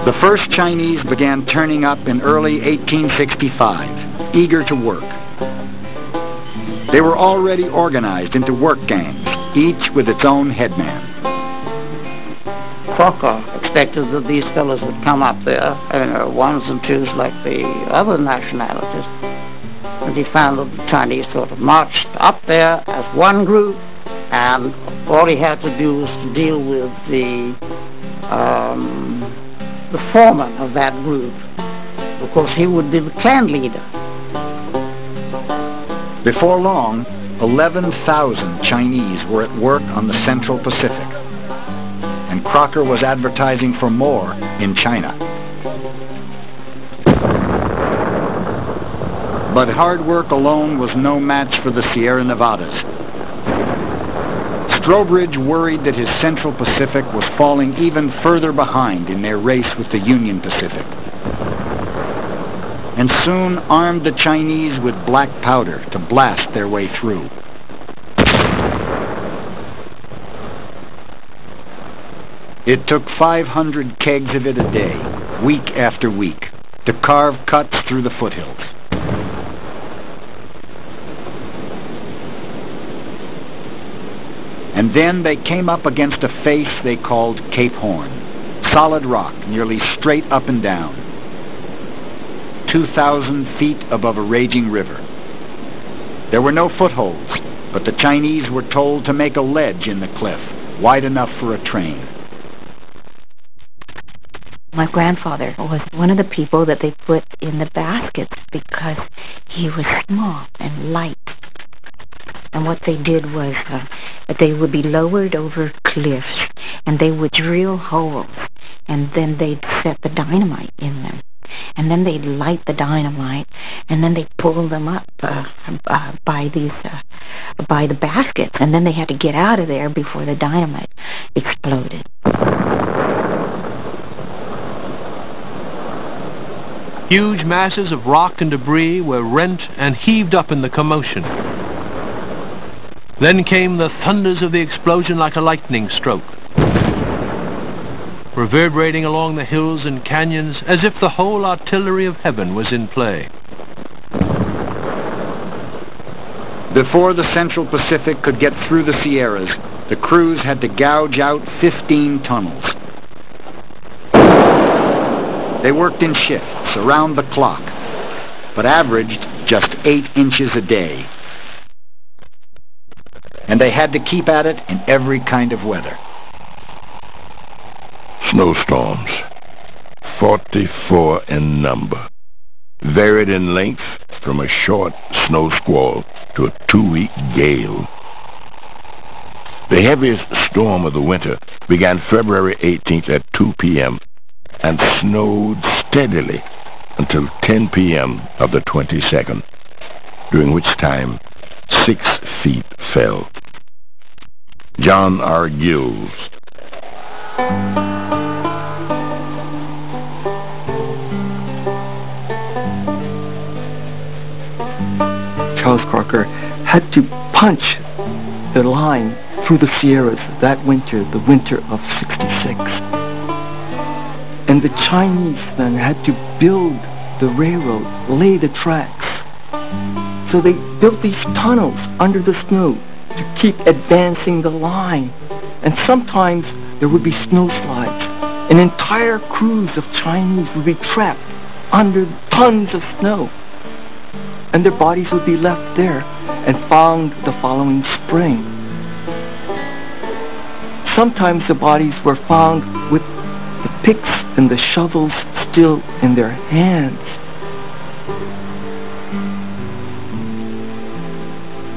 The first Chinese began turning up in early 1865, eager to work. They were already organized into work gangs, each with its own headman. Crocker expected that these fellows would come up there, ones and twos like the other nationalities. And he found that the Chinese sort of marched up there as one group, and all he had to do was to deal with the foreman of that group. Of course, he would be the clan leader. Before long, 11,000 Chinese were at work on the Central Pacific, and Crocker was advertising for more in China. But hard work alone was no match for the Sierra Nevadas. Strobridge worried that his Central Pacific was falling even further behind in their race with the Union Pacific, and soon armed the Chinese with black powder to blast their way through. It took 500 kegs of it a day, week after week, to carve cuts through the foothills. And then they came up against a face they called Cape Horn, solid rock, nearly straight up and down, 2,000 feet above a raging river. There were no footholds, but the Chinese were told to make a ledge in the cliff, wide enough for a train. My grandfather was one of the people that they put in the baskets because he was small and light. And what they did was that they would be lowered over cliffs, and they would drill holes, and then they'd set the dynamite in them. And then they'd light the dynamite, and then they'd pull them up by the baskets, and then they had to get out of there before the dynamite exploded. Huge masses of rock and debris were rent and heaved up in the commotion. Then came the thunders of the explosion like a lightning stroke, reverberating along the hills and canyons as if the whole artillery of heaven was in play. Before the Central Pacific could get through the Sierras, the crews had to gouge out 15 tunnels. They worked in shifts around the clock, but averaged just 8 inches a day. And they had to keep at it in every kind of weather. Snowstorms, 44 in number, varied in length from a short snow squall to a 2-week gale. The heaviest storm of the winter began February 18th at 2 p.m. and snowed steadily until 10 p.m. of the 22nd, during which time 6 feet fell. John R. Gills. Charles Crocker had to punch the line through the Sierras that winter, the winter of '66. And the Chinese then had to build the railroad, lay the tracks. So they built these tunnels under the snow to keep advancing the line. And sometimes there would be snow slides, and entire crews of Chinese would be trapped under tons of snow. And their bodies would be left there and found the following spring. Sometimes the bodies were found with the picks and the shovels still in their hands.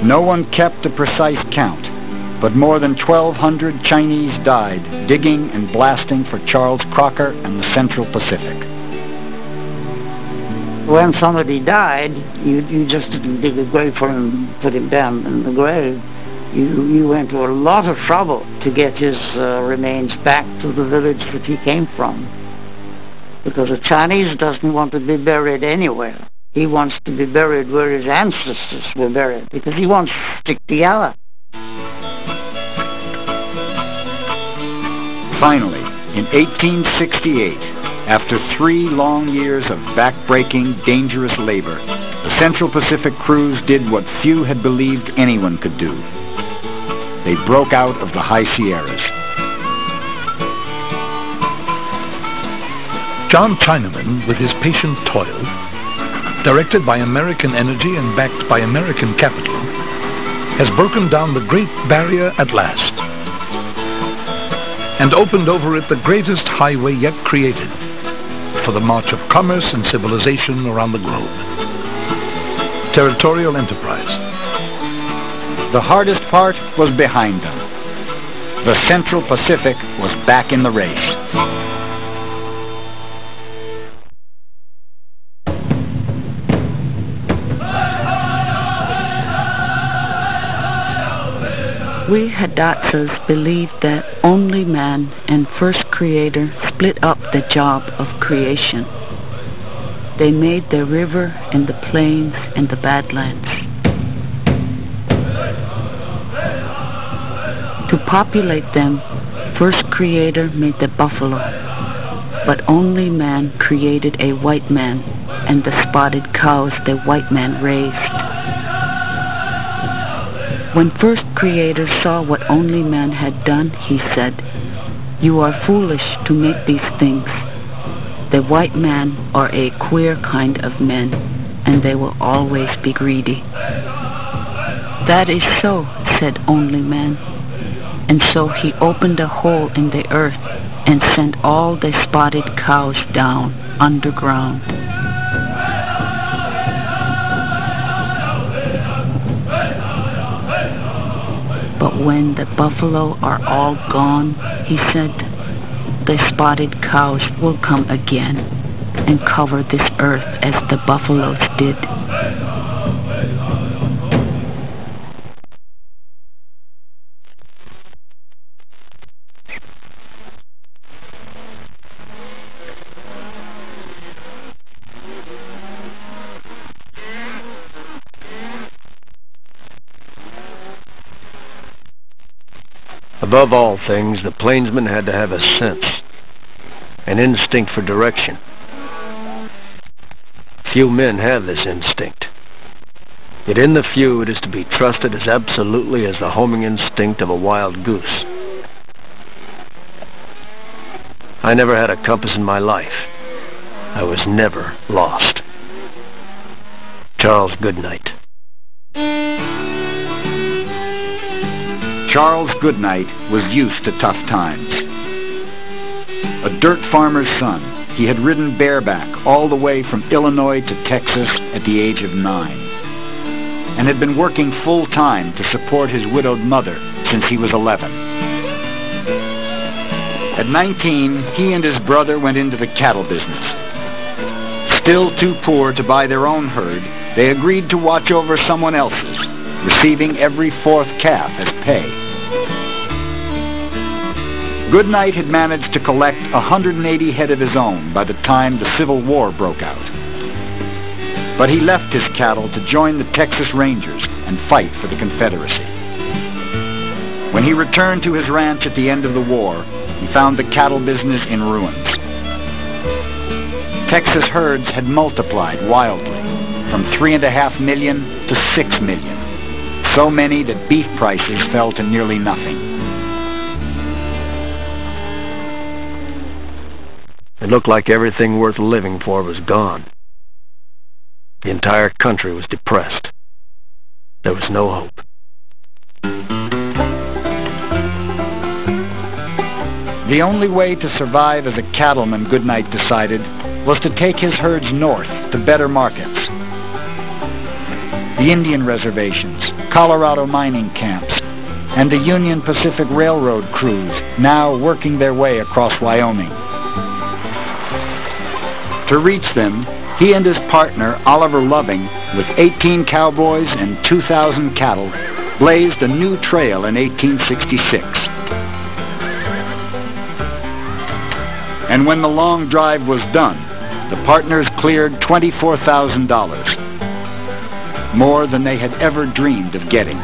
No one kept a precise count, but more than 1,200 Chinese died digging and blasting for Charles Crocker and the Central Pacific. When somebody died, you just didn't dig a grave for him, put him down in the grave. You went to a lot of trouble to get his remains back to the village that he came from. Because a Chinese doesn't want to be buried anywhere. He wants to be buried where his ancestors were buried, because he wants to stick together. Finally, in 1868, after 3 long years of back-breaking, dangerous labor, the Central Pacific crews did what few had believed anyone could do. They broke out of the high Sierras. John Chinaman, with his patient toil, directed by American energy and backed by American capital, has broken down the Great Barrier at last and opened over it the greatest highway yet created for the march of commerce and civilization around the globe. Territorial enterprise. The hardest part was behind them. The Central Pacific was back in the race. We Hidatsas believed that only man and first creator split up the job of creation. They made the river and the plains and the badlands. To populate them, first creator made the buffalo, but only man created a white man and the spotted cows the white man raised. When first creator saw what only man had done, he said, "You are foolish to make these things. The white men are a queer kind of men, and they will always be greedy." "That is so," said only man. And so he opened a hole in the earth and sent all the spotted cows down underground. But when the buffalo are all gone, he said, the spotted cows will come again and cover this earth as the buffaloes did. Above all things, the plainsman had to have a sense, an instinct for direction. Few men have this instinct. Yet in the few, it is to be trusted as absolutely as the homing instinct of a wild goose. I never had a compass in my life. I was never lost. Charles Goodnight. Charles Goodnight was used to tough times. A dirt farmer's son, he had ridden bareback all the way from Illinois to Texas at the age of 9, and had been working full-time to support his widowed mother since he was 11. At 19, he and his brother went into the cattle business. Still too poor to buy their own herd, they agreed to watch over someone else's, receiving every 4th calf as pay. Goodnight had managed to collect 180 head of his own by the time the Civil War broke out. But he left his cattle to join the Texas Rangers and fight for the Confederacy. When he returned to his ranch at the end of the war, he found the cattle business in ruins. Texas herds had multiplied wildly, from 3.5 million to 6 million. So many that beef prices fell to nearly nothing. It looked like everything worth living for was gone. The entire country was depressed. There was no hope. The only way to survive as a cattleman, Goodnight decided, was to take his herds north to better markets. The Indian reservations, Colorado mining camps, and the Union Pacific Railroad crews now working their way across Wyoming. To reach them, he and his partner, Oliver Loving, with 18 cowboys and 2,000 cattle, blazed a new trail in 1866. And when the long drive was done, the partners cleared $24,000, more than they had ever dreamed of getting.